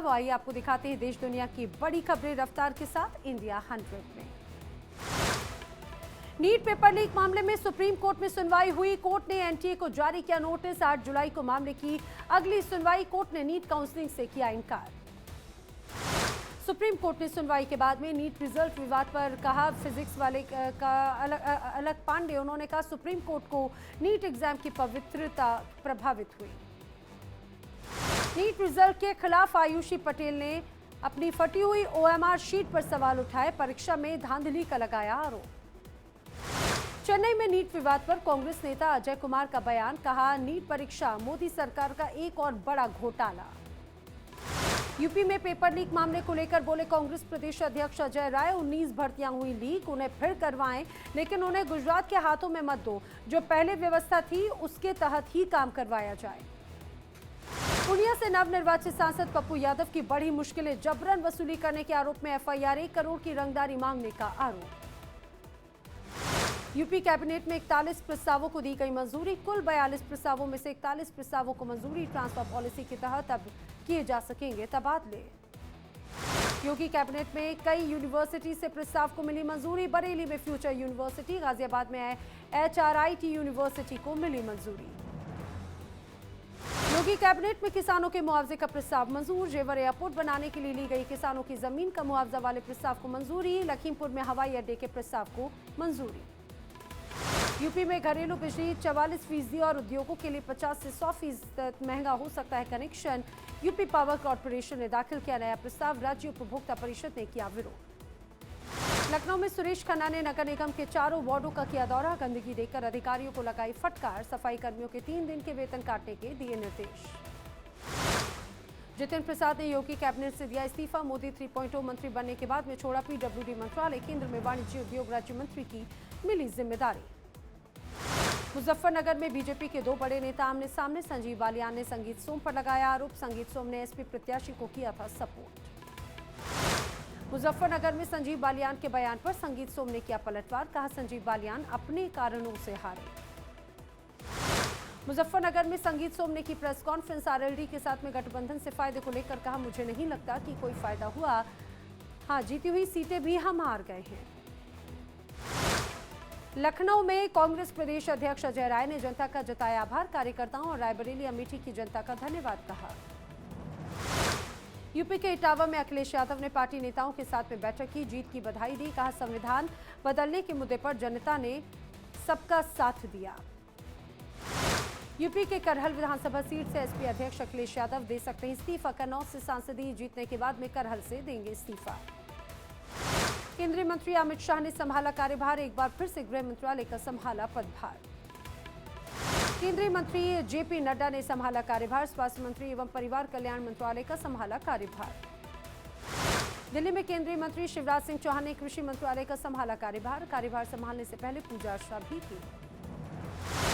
बदलाव। आइए आपको दिखाते हैं देश दुनिया की बड़ी खबरें रफ्तार के साथ इंडिया 100 में। नीट पेपर लीक मामले में सुप्रीम कोर्ट में सुनवाई हुई। कोर्ट ने एनटीए को जारी किया नोटिस। 8 जुलाई को मामले की अगली सुनवाई। कोर्ट ने नीट काउंसलिंग से किया इनकार। सुप्रीम कोर्ट ने सुनवाई के बाद में नीट रिजल्ट विवाद पर कहा फिजिक्स वाले का अलग पांडे। उन्होंने कहा सुप्रीम कोर्ट को नीट एग्जाम की पवित्रता प्रभावित हुई। नीट रिजल्ट के खिलाफ आयुषी पटेल ने अपनी फटी हुई ओएमआर शीट पर सवाल उठाए। परीक्षा में धांधली का लगाया आरोप। चेन्नई में नीट विवाद पर कांग्रेस नेता अजय कुमार का बयान। कहा नीट परीक्षा मोदी सरकार का एक और बड़ा घोटाला। यूपी में पेपर लीक मामले को लेकर बोले कांग्रेस प्रदेश अध्यक्ष अजय राय। 19 भर्तियां हुई लीक, उन्हें फिर करवाएं, लेकिन उन्हें गुजरात के हाथों में मत दो। जो पहले व्यवस्था थी उसके तहत ही काम करवाया जाए। पूर्णिया से नवनिर्वाचित सांसद पप्पू यादव की बड़ी मुश्किलें। जबरन वसूली करने के आरोप में एफआईआर। 1 करोड़ की रंगदारी मांगने का आरोप। यूपी कैबिनेट में 41 प्रस्तावों को दी गई मंजूरी। कुल 42 प्रस्तावों में से 41 प्रस्तावों को मंजूरी। ट्रांसफर पॉलिसी के तहत अब किए जा सकेंगे तबादले। योगी कैबिनेट में कई यूनिवर्सिटी से प्रस्ताव को मिली मंजूरी। बरेली में फ्यूचर यूनिवर्सिटी, गाजियाबाद में एचआरआईटी यूनिवर्सिटी को मिली मंजूरी। योगी कैबिनेट में किसानों के मुआवजे का प्रस्ताव मंजूर। जेवर एयरपोर्ट बनाने के लिए ली गई किसानों की जमीन का मुआवजा वाले प्रस्ताव को मंजूरी। लखीमपुर में हवाई अड्डे के प्रस्ताव को मंजूरी। यूपी में घरेलू बिजली 44% और उद्योगों के लिए 50 से 100% महंगा हो सकता है कनेक्शन। यूपी पावर कॉर्पोरेशन ने दाखिल किया नया प्रस्ताव। राज्य उपभोक्ता परिषद ने किया विरोध। लखनऊ में सुरेश खन्ना ने नगर निगम के 4 वार्डों का किया दौरा। गंदगी देखकर अधिकारियों को लगाई फटकार। सफाई कर्मियों के 3 दिन के वेतन काटने के दिए निर्देश। जितिन प्रसाद ने योगी कैबिनेट से दिया इस्तीफा। मोदी 3.0 मंत्री बनने के बाद में छोड़ा पीडब्ल्यूडी मंत्रालय। केंद्र में वाणिज्य उद्योग राज्य मंत्री की मिली जिम्मेदारी। मुजफ्फरनगर में बीजेपी के 2 बड़े नेता आमने सामने। संजीव बालियान ने संगीत सोम पर लगाया आरोप। संगीत सोम ने एसपी प्रत्याशी को किया था सपोर्ट। मुजफ्फरनगर में संजीव बालियान के बयान पर संगीत सोम ने किया पलटवार। कहा संजीव बालियान अपने कारणों से हारे। मुजफ्फरनगर में संगीत सोम ने की प्रेस कॉन्फ्रेंस। आरएलडी के साथ में गठबंधन से फायदे को लेकर कहा मुझे नहीं लगता कि कोई फायदा हुआ। हाँ, जीती हुई सीटें भी हम हार गए हैं। लखनऊ में कांग्रेस प्रदेश अध्यक्ष अजय राय ने जनता का जताया आभार। कार्यकर्ताओं और रायबरेली अमेठी की जनता का धन्यवाद कहा। यूपी के इटावा में अखिलेश यादव ने पार्टी नेताओं के साथ में बैठक की। जीत की बधाई दी। कहा संविधान बदलने के मुद्दे पर जनता ने सबका साथ दिया। यूपी के करहल विधानसभा सीट से एसपी अध्यक्ष अखिलेश यादव दे सकते हैं इस्तीफा। कन्नौज से सांसदीय जीतने के बाद में करहल से देंगे इस्तीफा। केंद्रीय मंत्री अमित शाह ने संभाला कार्यभार। एक बार फिर से गृह मंत्रालय का संभाला पदभार। केंद्रीय मंत्री जेपी नड्डा ने संभाला कार्यभार। स्वास्थ्य मंत्री एवं परिवार कल्याण मंत्रालय का संभाला कार्यभार। दिल्ली में केंद्रीय मंत्री शिवराज सिंह चौहान ने कृषि मंत्रालय का संभाला कार्यभार। कार्यभार संभालने से पहले पूजा अर्चना भी की।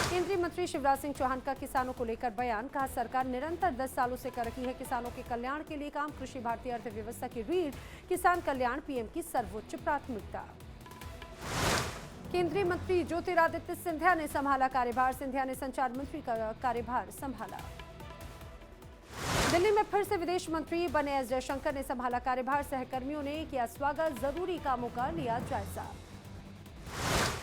केंद्रीय मंत्री शिवराज सिंह चौहान का किसानों को लेकर बयान। कहा सरकार निरंतर 10 सालों से कर रही है किसानों के कल्याण के लिए काम। कृषि भारतीय अर्थव्यवस्था की रीढ़, किसान कल्याण पीएम की सर्वोच्च प्राथमिकता। केंद्रीय मंत्री ज्योतिरादित्य सिंधिया ने संभाला कार्यभार। सिंधिया ने संचार मंत्री का कार्यभार संभाला। दिल्ली में फिर से विदेश मंत्री बने एस जयशंकर ने संभाला कार्यभार। सहकर्मियों ने किया स्वागत। जरूरी कामों का लिया जायजा।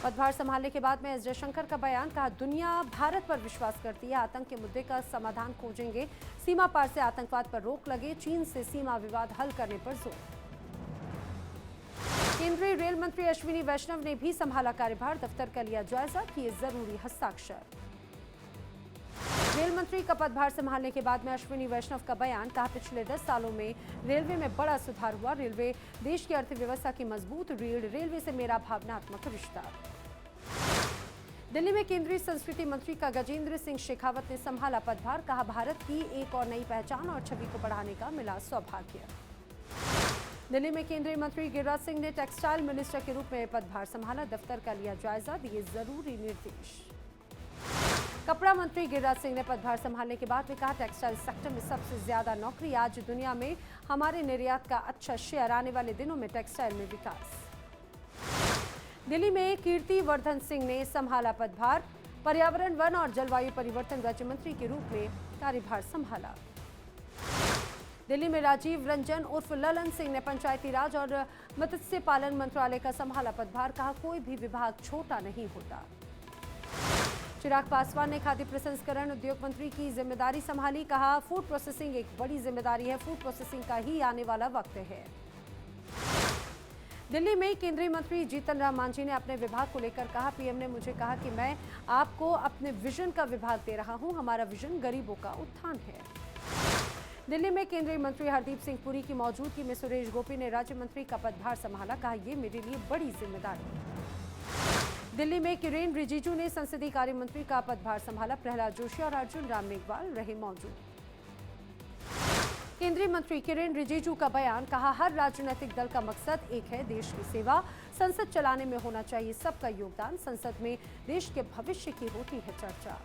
पदभार संभालने के बाद में एस जयशंकर का बयान। कहा दुनिया भारत पर विश्वास करती है। आतंक के मुद्दे का समाधान खोजेंगे। सीमा पार से आतंकवाद पर रोक लगे। चीन से सीमा विवाद हल करने पर जोर। केंद्रीय रेल मंत्री अश्विनी वैष्णव ने भी संभाला कार्यभार। दफ्तर का लिया जायजा, किए जरूरी हस्ताक्षर। रेल मंत्री का पदभार संभालने के बाद में अश्विनी वैष्णव का बयान। कहा पिछले 10 सालों में रेलवे में बड़ा सुधार हुआ। रेलवे देश की अर्थव्यवस्था की मजबूत रीढ़। रेलवे से मेरा भावनात्मक रिश्ता। दिल्ली में केंद्रीय संस्कृति मंत्री का गजेंद्र सिंह शेखावत ने संभाला पदभार। कहा भारत की एक और नई पहचान और छवि को बढ़ाने का मिला सौभाग्य। दिल्ली में केंद्रीय मंत्री गिरिराज सिंह ने टेक्सटाइल मिनिस्टर के रूप में पदभार संभाला। दफ्तर का लिया जायजा, दिए जरूरी निर्देश। कपड़ा मंत्री गिरिराज सिंह ने पदभार संभालने के बाद में कहा टेक्सटाइल सेक्टर में सबसे ज्यादा नौकरी। आज दुनिया में हमारे निर्यात का अच्छा शेयर। आने वाले दिनों में टेक्सटाइल में विकास। दिल्ली में कीर्ति वर्धन सिंह ने संभाला पदभार। पर्यावरण, वन और जलवायु परिवर्तन राज्य मंत्री के रूप में कार्यभार संभाला। दिल्ली में राजीव रंजन उर्फ ललन सिंह ने पंचायती राज और मत्स्य पालन मंत्रालय का संभाला पदभार। कहा, कोई भी विभाग छोटा नहीं होता। चिराग पासवान ने खाद्य प्रसंस्करण उद्योग मंत्री की जिम्मेदारी संभाली। कहा, फूड प्रोसेसिंग एक बड़ी जिम्मेदारी है, फूड प्रोसेसिंग का ही आने वाला वक्त है। दिल्ली में केंद्रीय मंत्री जीतन राम मांझी ने अपने विभाग को लेकर कहा, पीएम ने मुझे कहा कि मैं आपको अपने विजन का विभाग दे रहा हूं। हमारा विजन गरीबों का उत्थान है। दिल्ली में केंद्रीय मंत्री हरदीप सिंह पुरी की मौजूदगी में सुरेश गोपी ने राज्य मंत्री का पदभार संभाला। कहा, यह मेरे लिए बड़ी जिम्मेदारी है। दिल्ली में किरेन रिजिजू ने संसदीय कार्य मंत्री का पदभार संभाला। प्रहलाद जोशी और अर्जुन राम मेघवाल रहे मौजूद। केंद्रीय मंत्री किरेन रिजिजू का बयान। कहा, हर राजनीतिक दल का मकसद एक है, देश की सेवा। संसद चलाने में होना चाहिए सबका योगदान। संसद में देश के भविष्य की होती है चर्चा।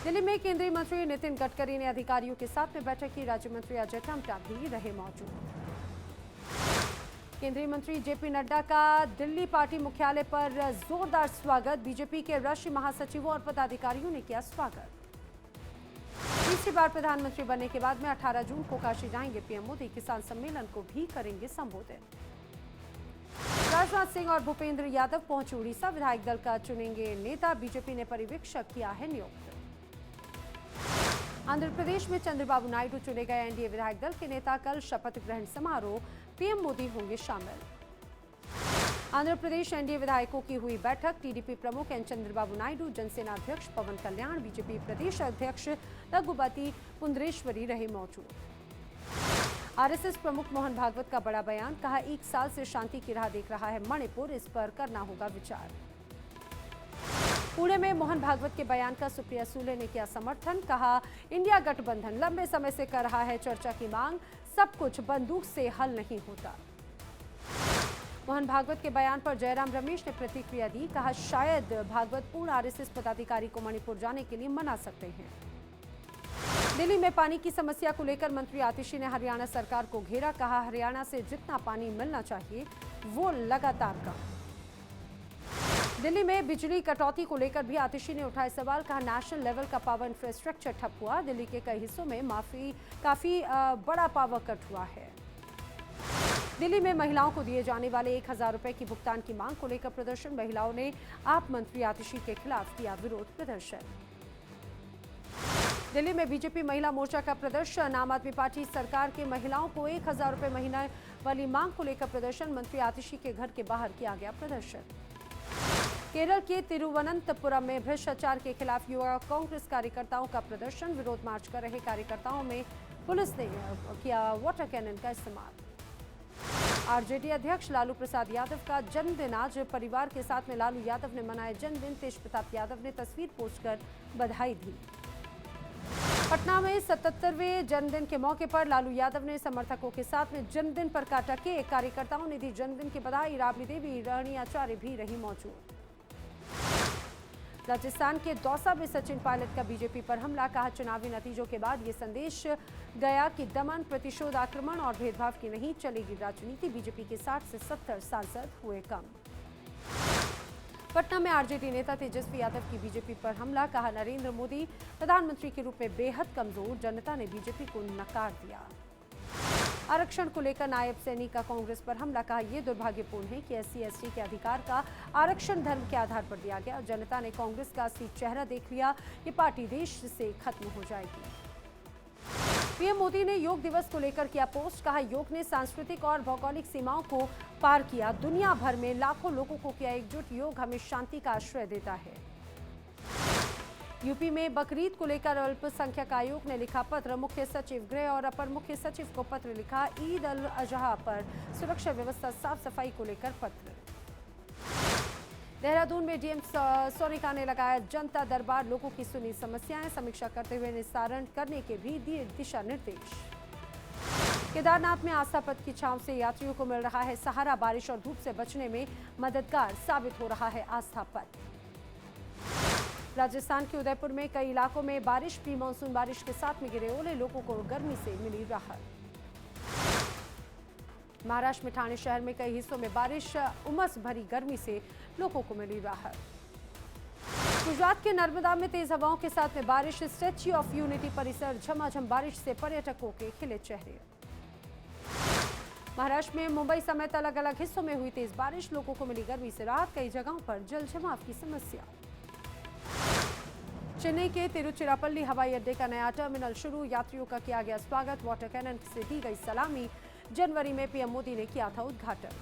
दिल्ली में केंद्रीय मंत्री नितिन गडकरी ने अधिकारियों के साथ में बैठक की। राज्य मंत्री अजय टम्टा भी रहे मौजूद। केंद्रीय मंत्री जेपी नड्डा का दिल्ली पार्टी मुख्यालय पर जोरदार स्वागत। बीजेपी के राष्ट्रीय महासचिवों और पदाधिकारियों ने किया स्वागत। तीसरी बार प्रधानमंत्री बनने के बाद में 18 जून को काशी जाएंगे पीएम मोदी। किसान सम्मेलन को भी करेंगे संबोधित। राजनाथ सिंह और भूपेंद्र यादव पहुंचे उड़ीसा। विधायक दल का चुनेंगे नेता। बीजेपी ने पर्यवेक्षक किया है नियुक्त। आंध्र प्रदेश में चंद्रबाबू नायडू चुने गए एनडीए विधायक दल के नेता। कल शपथ ग्रहण समारोह, पीएम मोदी होंगे शामिल। आंध्र प्रदेश एनडीए विधायकों की हुई बैठक। टीडीपी प्रमुख एन चंद्रबाबू नायडू, जनसेना अध्यक्ष पवन कल्याण, बीजेपी प्रदेश अध्यक्ष रघुपति पुंडरेश्वरी रहे मौजूद। आरएसएस प्रमुख मोहन भागवत का बड़ा बयान। कहा, 1 साल से शांति की राह देख रहा है मणिपुर, इस पर करना होगा विचार। पुणे में मोहन भागवत के बयान का सुप्रिया सुले ने किया समर्थन। कहा, इंडिया गठबंधन लंबे समय से कर रहा है चर्चा की मांग। सब कुछ बंदूक से हल नहीं होता। मोहन भागवत के बयान पर जयराम रमेश ने प्रतिक्रिया दी। कहा, शायद भागवत पूर्ण आरएसएस पदाधिकारी को मणिपुर जाने के लिए मना सकते हैं। दिल्ली में पानी की समस्या को लेकर मंत्री आतिशी ने हरियाणा सरकार को घेरा। कहा, हरियाणा से जितना पानी मिलना चाहिए वो लगातार कम। दिल्ली में बिजली कटौती को लेकर भी आतिशी ने उठाए सवाल। कहा, नेशनल लेवल का पावर इंफ्रास्ट्रक्चर ठप हुआ। दिल्ली के कई हिस्सों में काफी बड़ा पावर कट हुआ है। दिल्ली में महिलाओं को दिए जाने वाले 1000 रुपए की भुगतान की मांग को लेकर प्रदर्शन। महिलाओं ने आप मंत्री आतिशी के खिलाफ किया विरोध प्रदर्शन। दिल्ली में बीजेपी महिला मोर्चा का प्रदर्शन। आम आदमी पार्टी सरकार के महिलाओं को 1000 रुपए महीना वाली मांग को लेकर प्रदर्शन। मंत्री आतिशी के घर के बाहर किया गया प्रदर्शन। केरल के तिरुवनंतपुरम में भ्रष्टाचार के खिलाफ युवा कांग्रेस कार्यकर्ताओं का प्रदर्शन। विरोध मार्च कर रहे कार्यकर्ताओं में पुलिस ने किया वाटर कैनन का इस्तेमाल। आरजेडी अध्यक्ष लालू प्रसाद यादव का जन्मदिन आज। परिवार के साथ में लालू यादव ने मनाया जन्मदिन। तेज प्रताप यादव ने तस्वीर पोस्ट कर बधाई दी। पटना में 77वें जन्मदिन के मौके पर लालू यादव ने समर्थकों के साथ में जन्मदिन पर काटा केक। कार्यकर्ताओं ने दी जन्मदिन की बधाई। राबड़ी देवी, रानी आचार्य भी रही मौजूद। राजस्थान के दौसा में सचिन पायलट का बीजेपी पर हमला। कहा, चुनावी नतीजों के बाद ये संदेश गया कि दमन, प्रतिशोध, आक्रमण और भेदभाव की नहीं चलेगी राजनीति। बीजेपी के 60 से 70 सांसद हुए कम। पटना में आरजेडी नेता तेजस्वी यादव की बीजेपी पर हमला। कहा, नरेंद्र मोदी प्रधानमंत्री के रूप में बेहद कमजोर। जनता ने बीजेपी को नकार दिया। आरक्षण को लेकर नायब सैनी का कांग्रेस पर हमला। कहा, यह दुर्भाग्यपूर्ण है कि SC/ST के अधिकार का आरक्षण धर्म के आधार पर दिया गया। जनता ने कांग्रेस का असली चेहरा देख लिया। ये पार्टी देश से खत्म हो जाएगी। पीएम मोदी ने योग दिवस को लेकर किया पोस्ट। कहा, योग ने सांस्कृतिक और भौगोलिक सीमाओं को पार किया। दुनिया भर में लाखों लोगों को किया एकजुट। योग हमें शांति का आश्रय देता है। यूपी में बकरीद को लेकर अल्पसंख्यक आयोग ने लिखा पत्र। मुख्य सचिव गृह और अपर मुख्य सचिव को पत्र लिखा। ईद अल अजहा पर सुरक्षा व्यवस्था, साफ सफाई को लेकर पत्र। देहरादून में डीएम सोनिका ने लगाया जनता दरबार। लोगों की सुनी समस्याएं, समीक्षा करते हुए निस्तारण करने के भी दिए दिशा निर्देश। केदारनाथ में आस्था पथ की छांव से यात्रियों को मिल रहा है सहारा। बारिश और धूप से बचने में मददगार साबित हो रहा है आस्था पथ। राजस्थान के उदयपुर में कई इलाकों में बारिश। प्री मानसून बारिश के साथ में गिरे ओले। लोगों को गर्मी से मिली राहत। महाराष्ट्र में ठाणे शहर में कई हिस्सों में बारिश। उमस भरी गर्मी से लोगों को मिली राहत। गुजरात के नर्मदा में तेज हवाओं के साथ में बारिश, स्टैच्यू ऑफ यूनिटी परिसर झमाझम बारिश से पर्यटकों के खिले चेहरे। महाराष्ट्र में मुंबई समेत अलग अलग हिस्सों में हुई तेज बारिश, लोगों को मिली गर्मी से राहत, कई जगहों पर जल जमाव की समस्या। चेन्नई के तिरुचिरापल्ली हवाई अड्डे का नया टर्मिनल शुरू, यात्रियों का किया गया स्वागत, वाटर कैनन से दी गई सलामी। जनवरी में पीएम मोदी ने किया था उद्घाटन।